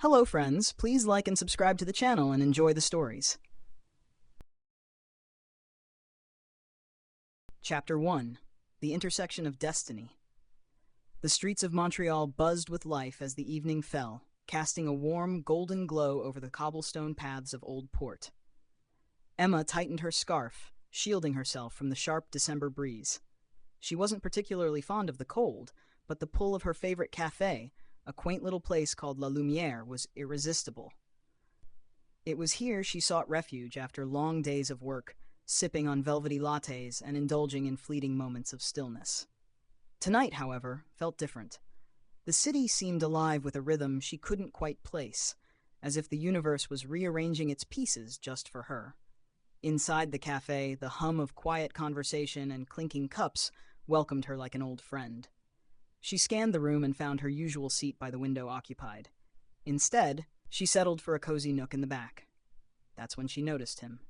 Hello friends, please like and subscribe to the channel and enjoy the stories. Chapter 1. The Intersection of Destiny. The streets of Montreal buzzed with life as the evening fell, casting a warm, golden glow over the cobblestone paths of Old Port. Emma tightened her scarf, shielding herself from the sharp December breeze. She wasn't particularly fond of the cold, but the pull of her favorite café, a quaint little place called La Lumière, was irresistible. It was here she sought refuge after long days of work, sipping on velvety lattes and indulging in fleeting moments of stillness. Tonight, however, felt different. The city seemed alive with a rhythm she couldn't quite place, as if the universe was rearranging its pieces just for her. Inside the cafe, the hum of quiet conversation and clinking cups welcomed her like an old friend. She scanned the room and found her usual seat by the window occupied. Instead, she settled for a cozy nook in the back. That's when she noticed him.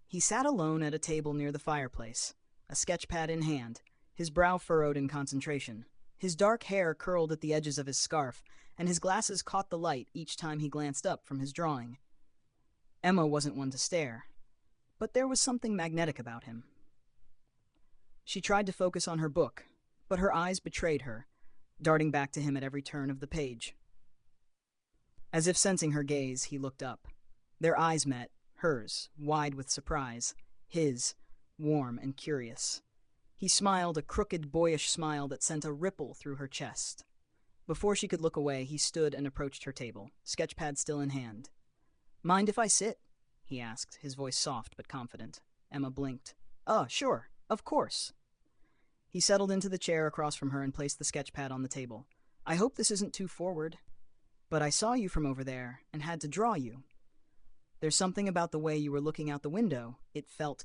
He sat alone at a table near the fireplace, a sketchpad in hand, his brow furrowed in concentration. His dark hair curled at the edges of his scarf, and his glasses caught the light each time he glanced up from his drawing. Emma wasn't one to stare, but there was something magnetic about him. She tried to focus on her book, but her eyes betrayed her, darting back to him at every turn of the page. As if sensing her gaze, he looked up. Their eyes met, hers, wide with surprise, his, warm and curious. He smiled, a crooked, boyish smile that sent a ripple through her chest. Before she could look away, he stood and approached her table, sketchpad still in hand. "Mind if I sit?" he asked, his voice soft but confident. Emma blinked. Sure, of course." He settled into the chair across from her and placed the sketchpad on the table. "I hope this isn't too forward, but I saw you from over there and had to draw you. There's something about the way you were looking out the window. It felt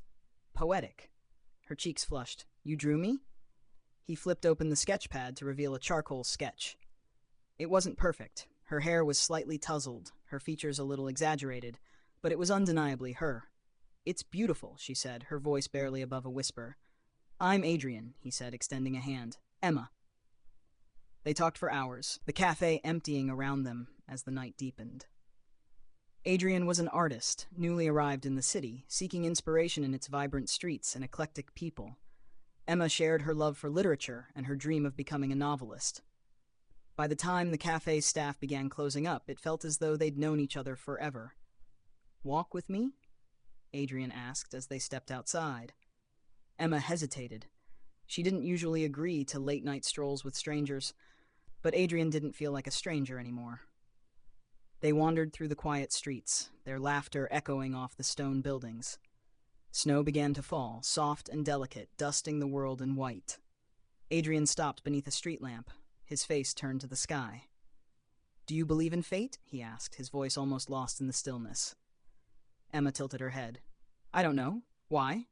poetic." Her cheeks flushed. "You drew me?" He flipped open the sketchpad to reveal a charcoal sketch. It wasn't perfect. Her hair was slightly tousled, her features a little exaggerated, but it was undeniably her. "It's beautiful," she said, her voice barely above a whisper. "I'm Adrian," he said, extending a hand. "Emma." They talked for hours, the cafe emptying around them as the night deepened. Adrian was an artist, newly arrived in the city, seeking inspiration in its vibrant streets and eclectic people. Emma shared her love for literature and her dream of becoming a novelist. By the time the cafe's staff began closing up, it felt as though they'd known each other forever. "Walk with me?" Adrian asked as they stepped outside. Emma hesitated. She didn't usually agree to late-night strolls with strangers, but Adrian didn't feel like a stranger anymore. They wandered through the quiet streets, their laughter echoing off the stone buildings. Snow began to fall, soft and delicate, dusting the world in white. Adrian stopped beneath a street lamp, his face turned to the sky. "Do you believe in fate?" he asked, his voice almost lost in the stillness. Emma tilted her head. "I don't know. Why?"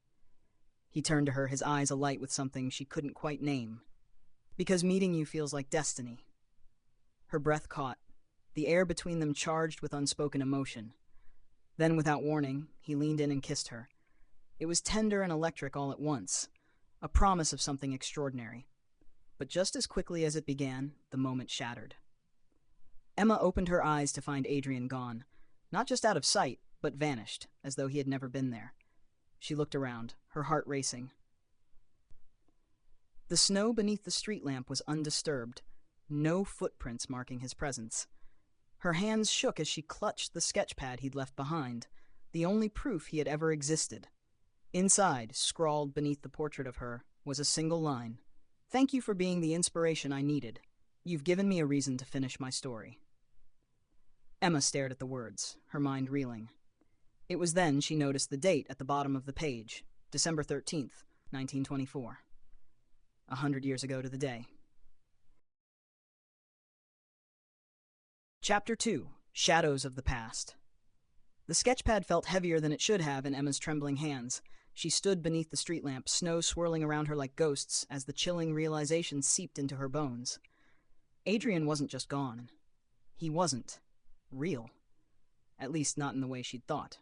He turned to her, his eyes alight with something she couldn't quite name. "Because meeting you feels like destiny." Her breath caught, the air between them charged with unspoken emotion. Then, without warning, he leaned in and kissed her. It was tender and electric all at once, a promise of something extraordinary. But just as quickly as it began, the moment shattered. Emma opened her eyes to find Adrian gone, not just out of sight, but vanished, as though he had never been there. She looked around, her heart racing. The snow beneath the street lamp was undisturbed, no footprints marking his presence. Her hands shook as she clutched the sketchpad he'd left behind, the only proof he had ever existed. Inside, scrawled beneath the portrait of her, was a single line. "Thank you for being the inspiration I needed. You've given me a reason to finish my story." Emma stared at the words, her mind reeling. It was then she noticed the date at the bottom of the page, December 13th, 1924. 100 years ago to the day. Chapter 2. Shadows of the Past. The sketchpad felt heavier than it should have in Emma's trembling hands. She stood beneath the street lamp, snow swirling around her like ghosts as the chilling realization seeped into her bones. Adrian wasn't just gone. He wasn't real. At least not in the way she'd thought.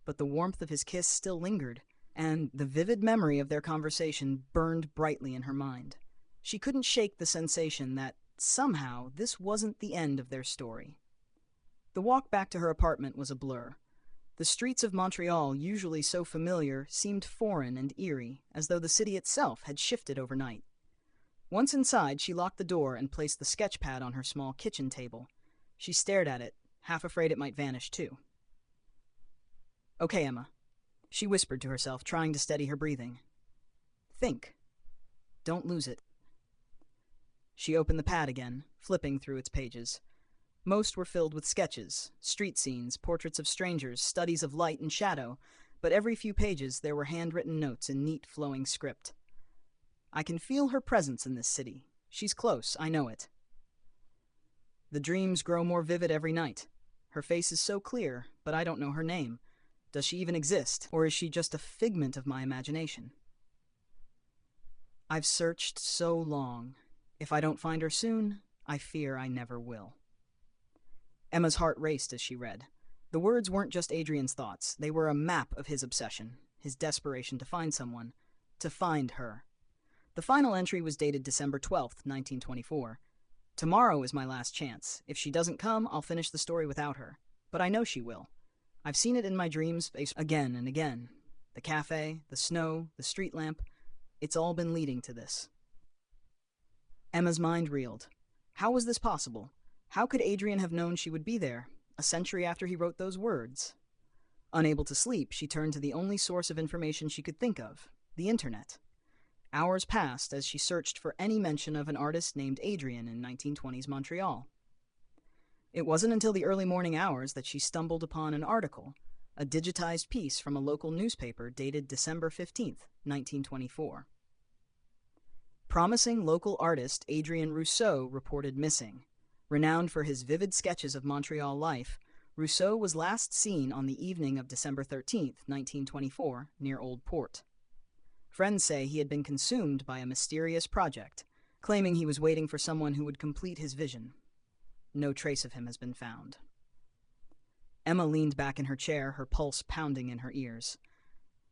But the warmth of his kiss still lingered, and the vivid memory of their conversation burned brightly in her mind. She couldn't shake the sensation that, somehow, this wasn't the end of their story. The walk back to her apartment was a blur. The streets of Montreal, usually so familiar, seemed foreign and eerie, as though the city itself had shifted overnight. Once inside, she locked the door and placed the sketch pad on her small kitchen table. She stared at it, half afraid it might vanish too. "Okay, Emma," she whispered to herself, trying to steady her breathing. "Think. Don't lose it." She opened the pad again, flipping through its pages. Most were filled with sketches, street scenes, portraits of strangers, studies of light and shadow, but every few pages there were handwritten notes in neat, flowing script. "I can feel her presence in this city. She's close, I know it. The dreams grow more vivid every night. Her face is so clear, but I don't know her name. Does she even exist, or is she just a figment of my imagination? I've searched so long. If I don't find her soon, I fear I never will." Emma's heart raced as she read. The words weren't just Adrian's thoughts. They were a map of his obsession, his desperation to find someone, to find her. The final entry was dated December 12th, 1924. "Tomorrow is my last chance. If she doesn't come, I'll finish the story without her. But I know she will. I've seen it in my dreams again and again. The cafe, the snow, the street lamp. It's all been leading to this." Emma's mind reeled. How was this possible? How could Adrian have known she would be there, a century after he wrote those words? Unable to sleep, she turned to the only source of information she could think of, the internet. Hours passed as she searched for any mention of an artist named Adrian in 1920s Montreal. It wasn't until the early morning hours that she stumbled upon an article, a digitized piece from a local newspaper dated December 15th, 1924. Promising local artist Adrien Rousseau reported missing. Renowned for his vivid sketches of Montreal life, Rousseau was last seen on the evening of December 13th, 1924, near Old Port. Friends say he had been consumed by a mysterious project, claiming he was waiting for someone who would complete his vision. No trace of him has been found. Emma leaned back in her chair, her pulse pounding in her ears.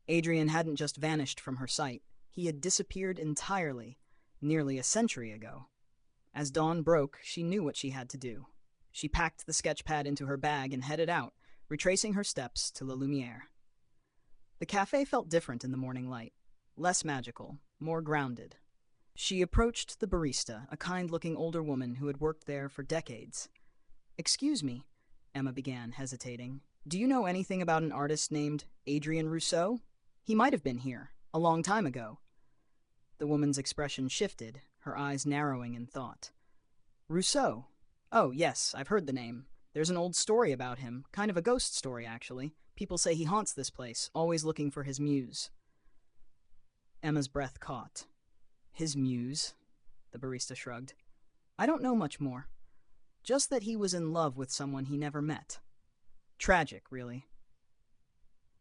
Adrian hadn't just vanished from her sight. He had disappeared entirely, nearly a century ago. As dawn broke, she knew what she had to do. She packed the sketch pad into her bag and headed out, retracing her steps to La Lumière. The cafe felt different in the morning light, less magical, more grounded. She approached the barista, a kind-looking older woman who had worked there for decades. "Excuse me," Emma began, hesitating. "Do you know anything about an artist named Adrien Rousseau? He might have been here, a long time ago." The woman's expression shifted, her eyes narrowing in thought. "Rousseau? Oh, yes, I've heard the name. There's an old story about him, kind of a ghost story, actually. People say he haunts this place, always looking for his muse." Emma's breath caught. "His muse?" The barista shrugged. "I don't know much more. Just that he was in love with someone he never met. Tragic, really."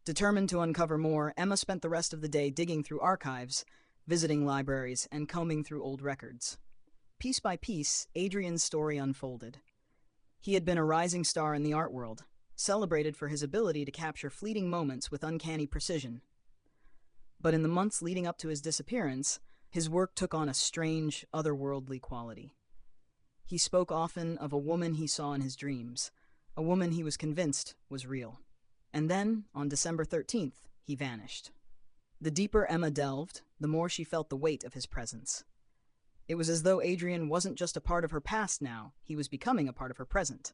Determined to uncover more, Emma spent the rest of the day digging through archives, visiting libraries, and combing through old records. Piece by piece, Adrian's story unfolded. He had been a rising star in the art world, celebrated for his ability to capture fleeting moments with uncanny precision. But in the months leading up to his disappearance, his work took on a strange, otherworldly quality. He spoke often of a woman he saw in his dreams, a woman he was convinced was real. And then, on December 13th, he vanished. The deeper Emma delved, the more she felt the weight of his presence. It was as though Adrian wasn't just a part of her past now, he was becoming a part of her present.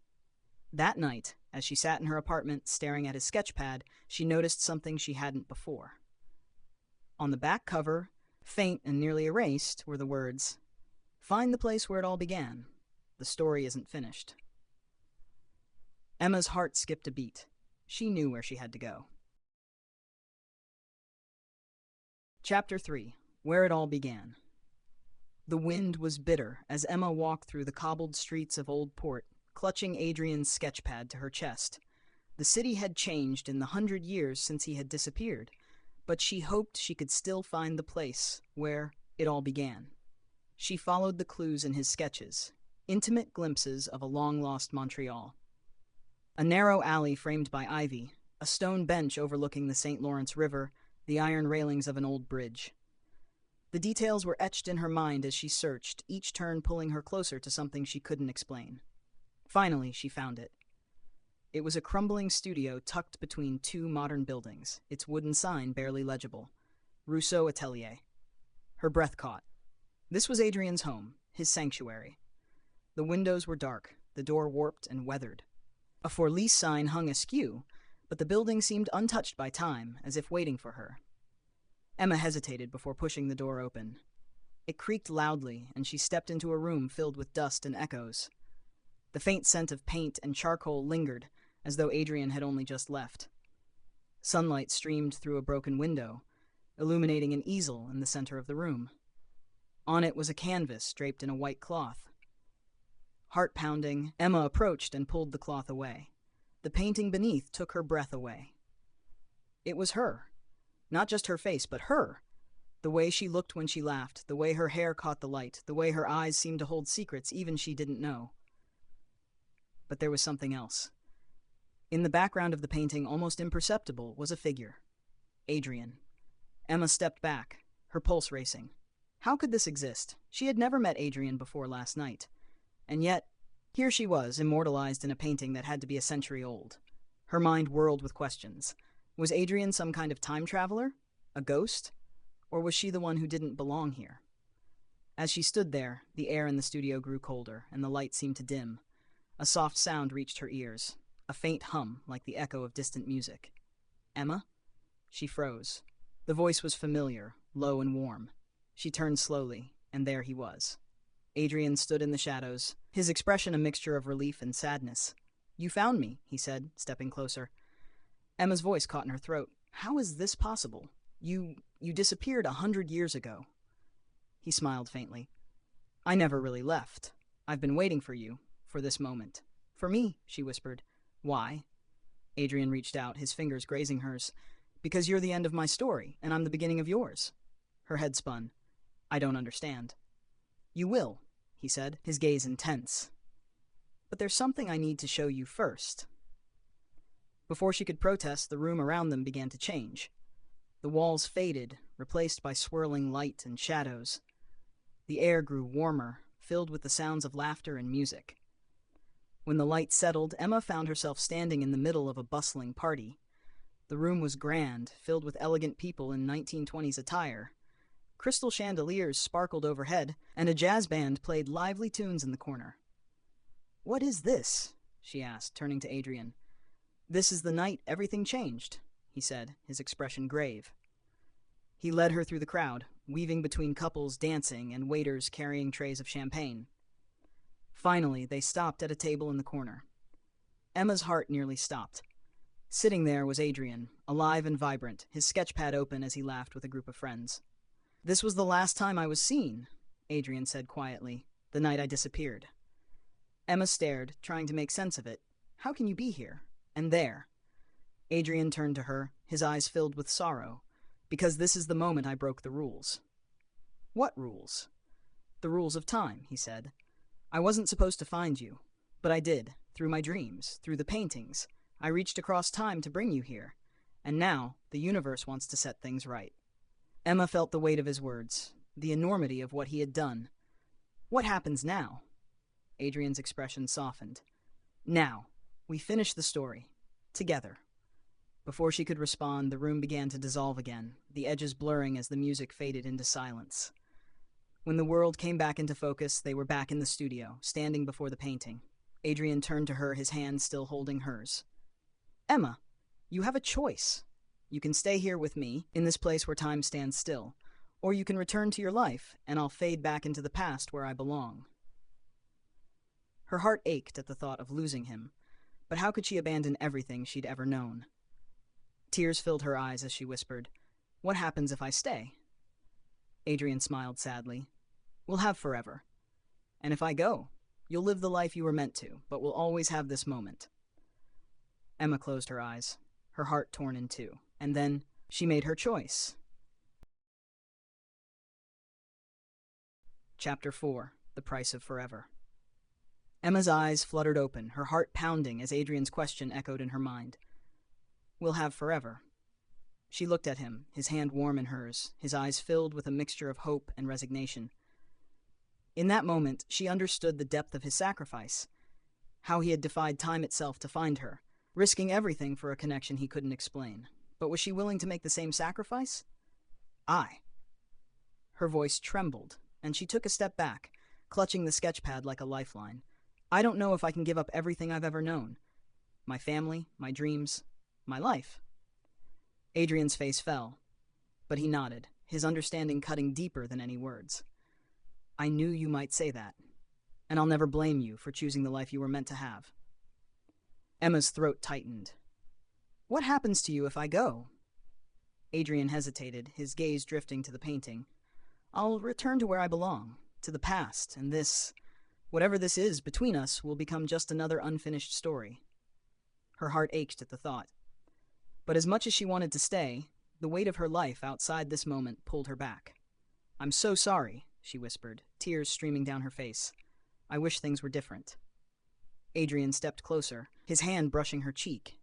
That night, as she sat in her apartment staring at his sketch pad, she noticed something she hadn't before. On the back cover, faint and nearly erased, were the words, "Find the place where it all began. The story isn't finished." Emma's heart skipped a beat. She knew where she had to go. Chapter 3. Where It All Began. The wind was bitter as Emma walked through the cobbled streets of Old Port, clutching Adrian's sketchpad to her chest. The city had changed in the 100 years since he had disappeared, but she hoped she could still find the place where it all began. She followed the clues in his sketches, intimate glimpses of a long-lost Montreal. A narrow alley framed by ivy, a stone bench overlooking the St. Lawrence River, the iron railings of an old bridge. The details were etched in her mind as she searched, each turn pulling her closer to something she couldn't explain. Finally, she found it. It was a crumbling studio tucked between two modern buildings, its wooden sign barely legible. Rousseau Atelier. Her breath caught. This was Adrian's home, his sanctuary. The windows were dark, the door warped and weathered. A for lease sign hung askew, but the building seemed untouched by time, as if waiting for her. Emma hesitated before pushing the door open. It creaked loudly, and she stepped into a room filled with dust and echoes. The faint scent of paint and charcoal lingered, as though Adrian had only just left. Sunlight streamed through a broken window, illuminating an easel in the center of the room. On it was a canvas draped in a white cloth. Heart-pounding, Emma approached and pulled the cloth away. The painting beneath took her breath away. It was her. Not just her face, but her. The way she looked when she laughed, the way her hair caught the light, the way her eyes seemed to hold secrets even she didn't know. But there was something else. In the background of the painting, almost imperceptible, was a figure. Adrian. Emma stepped back, her pulse racing. How could this exist? She had never met Adrian before last night. And yet, here she was, immortalized in a painting that had to be a century old. Her mind whirled with questions. Was Adrian some kind of time traveler? A ghost? Or was she the one who didn't belong here? As she stood there, the air in the studio grew colder, and the light seemed to dim. A soft sound reached her ears, a faint hum like the echo of distant music. Emma? She froze. The voice was familiar, low and warm. She turned slowly, and there he was. Adrian stood in the shadows, his expression a mixture of relief and sadness. "You found me," he said, stepping closer. Emma's voice caught in her throat. "How is this possible? You disappeared 100 years ago." He smiled faintly. "I never really left. I've been waiting for you, for this moment." "For me," she whispered. "Why?" Adrian reached out, his fingers grazing hers. "Because you're the end of my story, and I'm the beginning of yours." Her head spun. "I don't understand." "You will," he said, his gaze intense. "But there's something I need to show you first." Before she could protest, the room around them began to change. The walls faded, replaced by swirling light and shadows. The air grew warmer, filled with the sounds of laughter and music. When the light settled, Emma found herself standing in the middle of a bustling party. The room was grand, filled with elegant people in 1920s attire. Crystal chandeliers sparkled overhead, and a jazz band played lively tunes in the corner. "What is this?" she asked, turning to Adrian. "This is the night everything changed," he said, his expression grave. He led her through the crowd, weaving between couples dancing and waiters carrying trays of champagne. Finally, they stopped at a table in the corner. Emma's heart nearly stopped. Sitting there was Adrian, alive and vibrant, his sketchpad open as he laughed with a group of friends. "This was the last time I was seen," Adrian said quietly, "the night I disappeared." Emma stared, trying to make sense of it. "How can you be here? And there?" Adrian turned to her, his eyes filled with sorrow. "Because this is the moment I broke the rules." "What rules?" "The rules of time," he said. "I wasn't supposed to find you, but I did, through my dreams, through the paintings. I reached across time to bring you here, and now the universe wants to set things right." Emma felt the weight of his words, the enormity of what he had done. "What happens now?" Adrian's expression softened. "Now, we finish the story. Together." Before she could respond, the room began to dissolve again, the edges blurring as the music faded into silence. When the world came back into focus, they were back in the studio, standing before the painting. Adrian turned to her, his hand still holding hers. "Emma, you have a choice. You can stay here with me, in this place where time stands still, or you can return to your life, and I'll fade back into the past where I belong." Her heart ached at the thought of losing him, but how could she abandon everything she'd ever known? Tears filled her eyes as she whispered, "What happens if I stay?" Adrian smiled sadly. "We'll have forever. And if I go, you'll live the life you were meant to, but we'll always have this moment." Emma closed her eyes, her heart torn in two, and then she made her choice. Chapter 4. The Price of Forever. Emma's eyes fluttered open, her heart pounding as Adrian's question echoed in her mind. "We'll have forever." She looked at him, his hand warm in hers, his eyes filled with a mixture of hope and resignation. In that moment, she understood the depth of his sacrifice, how he had defied time itself to find her, risking everything for a connection he couldn't explain. But was she willing to make the same sacrifice? I. Her voice trembled, and she took a step back, clutching the sketchpad like a lifeline. I don't know if I can give up everything I've ever known. My family, my dreams, my life. Adrian's face fell, but he nodded, his understanding cutting deeper than any words. I knew you might say that, and I'll never blame you for choosing the life you were meant to have. Emma's throat tightened. What happens to you if I go? Adrian hesitated, his gaze drifting to the painting. I'll return to where I belong, to the past, and this, whatever this is between us, will become just another unfinished story. Her heart ached at the thought. But as much as she wanted to stay, the weight of her life outside this moment pulled her back. I'm so sorry, she whispered, tears streaming down her face. I wish things were different. Adrian stepped closer, his hand brushing her cheek.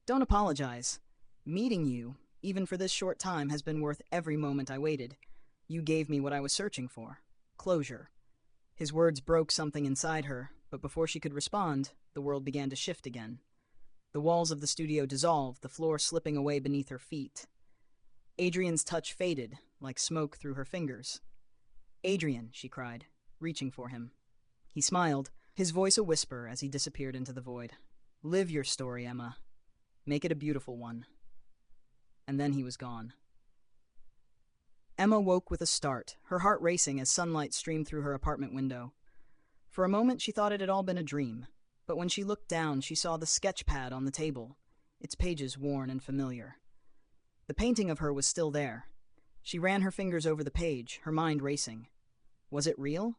Don't apologize. Meeting you, even for this short time, has been worth every moment I waited. You gave me what I was searching for. Closure. His words broke something inside her, but before she could respond, the world began to shift again. The walls of the studio dissolved, the floor slipping away beneath her feet. Adrian's touch faded, like smoke through her fingers. Adrian, she cried, reaching for him. He smiled, his voice a whisper as he disappeared into the void. Live your story, Emma. Make it a beautiful one. And then he was gone. Emma woke with a start, her heart racing as sunlight streamed through her apartment window. For a moment she thought it had all been a dream, but when she looked down she saw the sketch pad on the table, its pages worn and familiar. The painting of her was still there. She ran her fingers over the page, her mind racing. Was it real?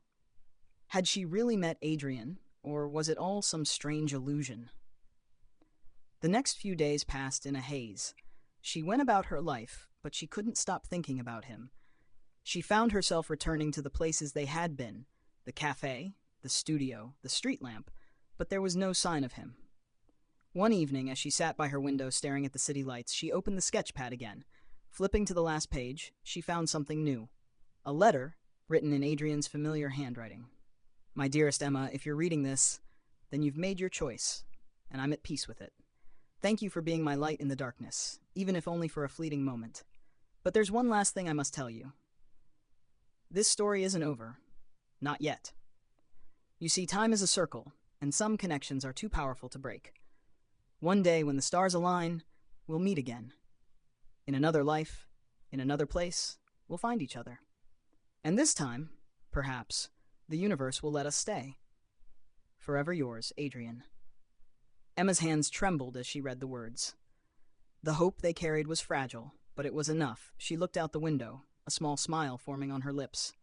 Had she really met Adrian, or was it all some strange illusion? The next few days passed in a haze. She went about her life, but she couldn't stop thinking about him. She found herself returning to the places they had been, the cafe, the studio, the street lamp, but there was no sign of him. One evening, as she sat by her window staring at the city lights, she opened the sketch pad again. Flipping to the last page, she found something new. A letter, written in Adrian's familiar handwriting. My dearest Emma, if you're reading this, then you've made your choice, and I'm at peace with it. Thank you for being my light in the darkness, even if only for a fleeting moment. But there's one last thing I must tell you. This story isn't over. Not yet. You see, time is a circle, and some connections are too powerful to break. One day, when the stars align, we'll meet again. In another life, in another place, we'll find each other. And this time, perhaps, the universe will let us stay. Forever yours, Adrian. Emma's hands trembled as she read the words. The hope they carried was fragile, but it was enough. She looked out the window, a small smile forming on her lips.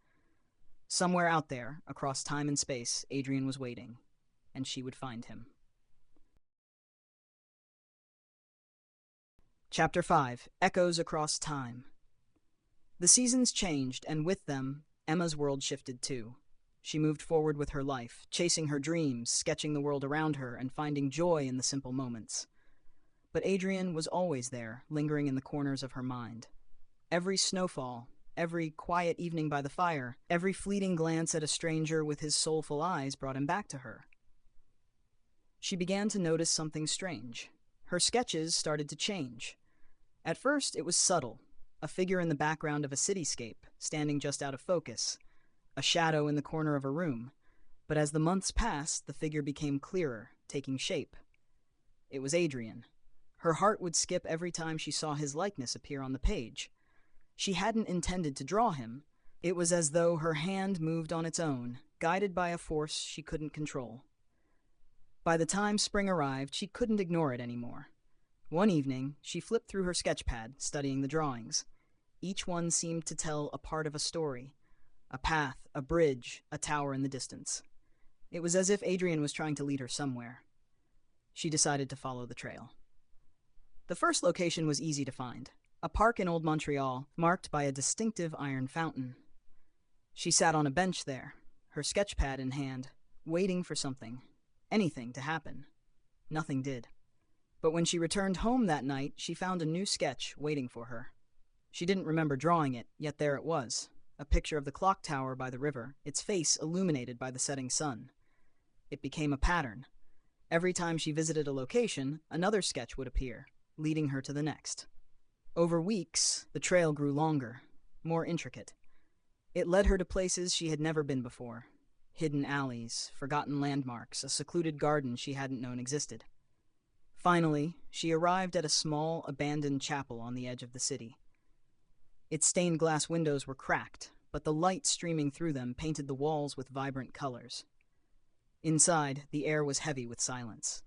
Somewhere out there, across time and space, Adrian was waiting, and she would find him. Chapter 5. Echoes Across Time. The seasons changed, and with them, Emma's world shifted too. She moved forward with her life, chasing her dreams, sketching the world around her, and finding joy in the simple moments. But Adrian was always there, lingering in the corners of her mind. Every snowfall, every quiet evening by the fire, every fleeting glance at a stranger with his soulful eyes brought him back to her. She began to notice something strange. Her sketches started to change. At first, it was subtle, a figure in the background of a cityscape, standing just out of focus, a shadow in the corner of a room. But as the months passed, the figure became clearer, taking shape. It was Adrian. Her heart would skip every time she saw his likeness appear on the page. She hadn't intended to draw him. It was as though her hand moved on its own, guided by a force she couldn't control. By the time spring arrived, she couldn't ignore it anymore. One evening, she flipped through her sketchpad, studying the drawings. Each one seemed to tell a part of a story. A path, a bridge, a tower in the distance. It was as if Adrian was trying to lead her somewhere. She decided to follow the trail. The first location was easy to find, a park in Old Montreal, marked by a distinctive iron fountain. She sat on a bench there, her sketchpad in hand, waiting for something, anything to happen. Nothing did. But when she returned home that night, she found a new sketch waiting for her. She didn't remember drawing it, yet there it was. A picture of the clock tower by the river, its face illuminated by the setting sun. It became a pattern. Every time she visited a location, another sketch would appear, leading her to the next. Over weeks, the trail grew longer, more intricate. It led her to places she had never been before. Hidden alleys, forgotten landmarks, a secluded garden she hadn't known existed. Finally, she arrived at a small, abandoned chapel on the edge of the city. Its stained glass windows were cracked, but the light streaming through them painted the walls with vibrant colors. Inside, the air was heavy with silence.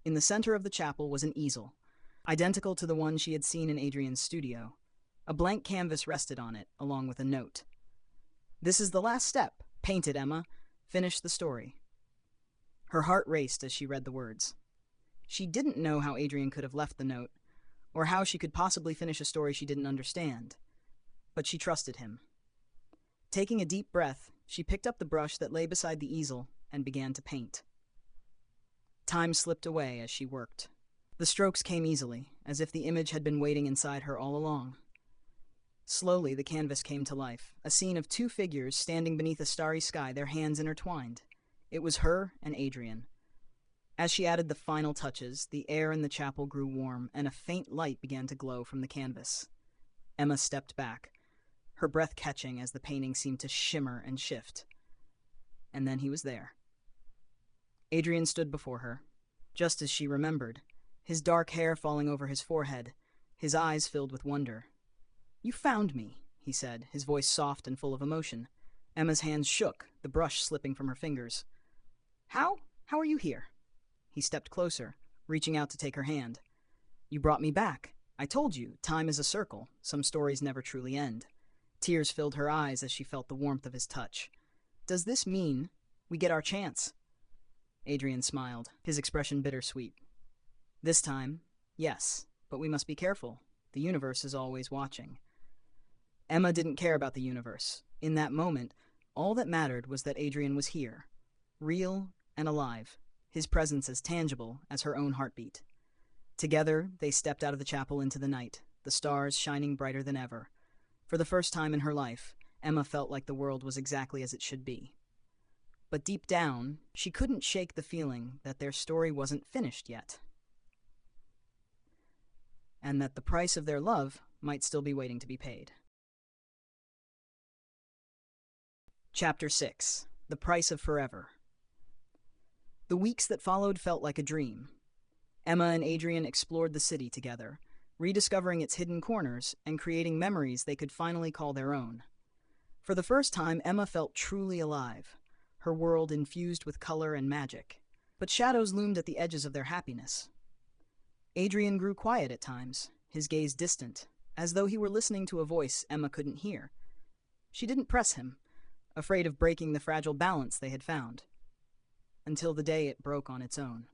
In the center of the chapel was an easel, identical to the one she had seen in Adrian's studio. A blank canvas rested on it, along with a note. "This is the last step. Paint it, Emma. Finish the story." Her heart raced as she read the words. She didn't know how Adrian could have left the note, or how she could possibly finish a story she didn't understand. But she trusted him. Taking a deep breath, she picked up the brush that lay beside the easel and began to paint. Time slipped away as she worked. The strokes came easily, as if the image had been waiting inside her all along. Slowly, the canvas came to life, a scene of two figures standing beneath a starry sky, their hands intertwined. It was her and Adrian. As she added the final touches, the air in the chapel grew warm, and a faint light began to glow from the canvas. Emma stepped back, her breath catching as the painting seemed to shimmer and shift. And then he was there. Adrian stood before her, just as she remembered, his dark hair falling over his forehead, his eyes filled with wonder. "You found me," he said, his voice soft and full of emotion. Emma's hands shook, the brush slipping from her fingers. How are you here?" He stepped closer, reaching out to take her hand. "You brought me back. I told you, time is a circle. Some stories never truly end." Tears filled her eyes as she felt the warmth of his touch. "Does this mean we get our chance?" Adrian smiled, his expression bittersweet. "This time, yes, but we must be careful. The universe is always watching." Emma didn't care about the universe. In that moment, all that mattered was that Adrian was here, real and alive, his presence as tangible as her own heartbeat. Together, they stepped out of the chapel into the night, the stars shining brighter than ever. For the first time in her life, Emma felt like the world was exactly as it should be. But deep down, she couldn't shake the feeling that their story wasn't finished yet, and that the price of their love might still be waiting to be paid. Chapter 6. The Price of Forever. The weeks that followed felt like a dream. Emma and Adrian explored the city together, rediscovering its hidden corners and creating memories they could finally call their own. For the first time, Emma felt truly alive, her world infused with color and magic. But shadows loomed at the edges of their happiness. Adrian grew quiet at times, his gaze distant, as though he were listening to a voice Emma couldn't hear. She didn't press him, afraid of breaking the fragile balance they had found, until the day it broke on its own.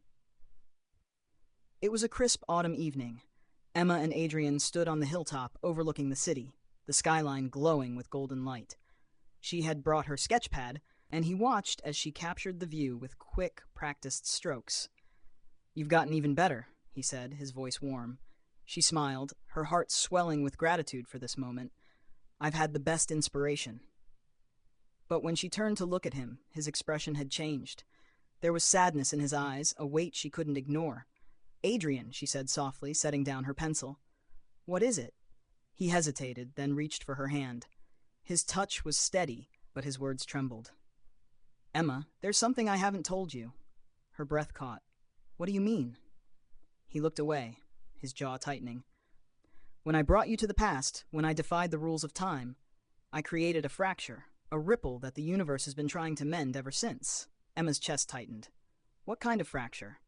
It was a crisp autumn evening. Emma and Adrian stood on the hilltop overlooking the city, the skyline glowing with golden light. She had brought her sketch pad, and he watched as she captured the view with quick, practiced strokes. "You've gotten even better," he said, his voice warm. She smiled, her heart swelling with gratitude for this moment. "I've had the best inspiration." But when she turned to look at him, his expression had changed. There was sadness in his eyes, a weight she couldn't ignore. "Adrian," she said softly, setting down her pencil. "What is it?" He hesitated, then reached for her hand. His touch was steady, but his words trembled. "Emma, there's something I haven't told you." Her breath caught. "What do you mean?" He looked away, his jaw tightening. "When I brought you to the past, when I defied the rules of time, I created a fracture, a ripple that the universe has been trying to mend ever since." Emma's chest tightened. "What kind of fracture?"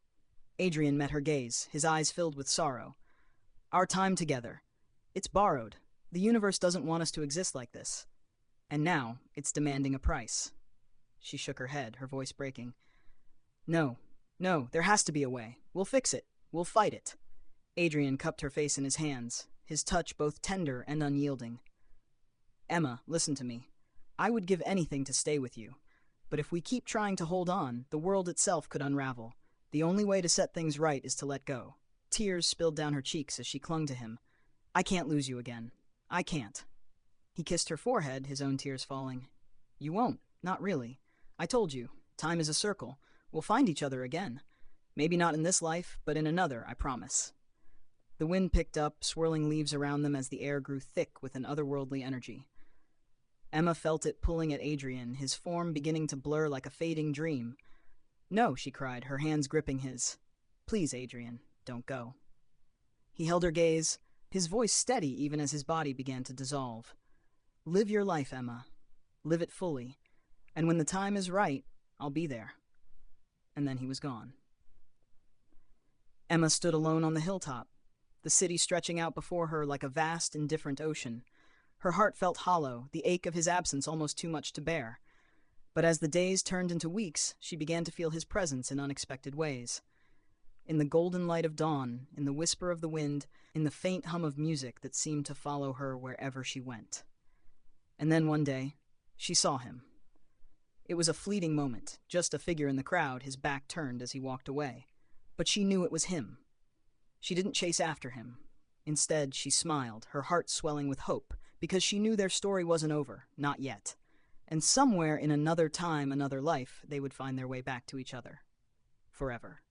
Adrian met her gaze, his eyes filled with sorrow. "Our time together. It's borrowed. The universe doesn't want us to exist like this. And now, it's demanding a price." She shook her head, her voice breaking. No, there has to be a way. We'll fix it. We'll fight it." Adrian cupped her face in his hands, his touch both tender and unyielding. "Emma, listen to me. I would give anything to stay with you. But if we keep trying to hold on, the world itself could unravel. The only way to set things right is to let go." Tears spilled down her cheeks as she clung to him. "I can't lose you again. I can't." He kissed her forehead, his own tears falling. "You won't. Not really. I told you. Time is a circle. We'll find each other again. Maybe not in this life, but in another, I promise. The wind picked up, swirling leaves around them as the air grew thick with an otherworldly energy. Emma felt it pulling at Adrian, his form beginning to blur like a fading dream. "No," she cried, her hands gripping his. "Please, Adrian, don't go." He held her gaze, his voice steady even as his body began to dissolve. "Live your life, Emma. Live it fully. And when the time is right, I'll be there." And then he was gone. Emma stood alone on the hilltop, the city stretching out before her like a vast, indifferent ocean. Her heart felt hollow, the ache of his absence almost too much to bear. But as the days turned into weeks, she began to feel his presence in unexpected ways. In the golden light of dawn, in the whisper of the wind, in the faint hum of music that seemed to follow her wherever she went. And then one day, she saw him. It was a fleeting moment, just a figure in the crowd, his back turned as he walked away. But she knew it was him. She didn't chase after him. Instead, she smiled, her heart swelling with hope, because she knew their story wasn't over, not yet. And somewhere in another time, another life, they would find their way back to each other. Forever.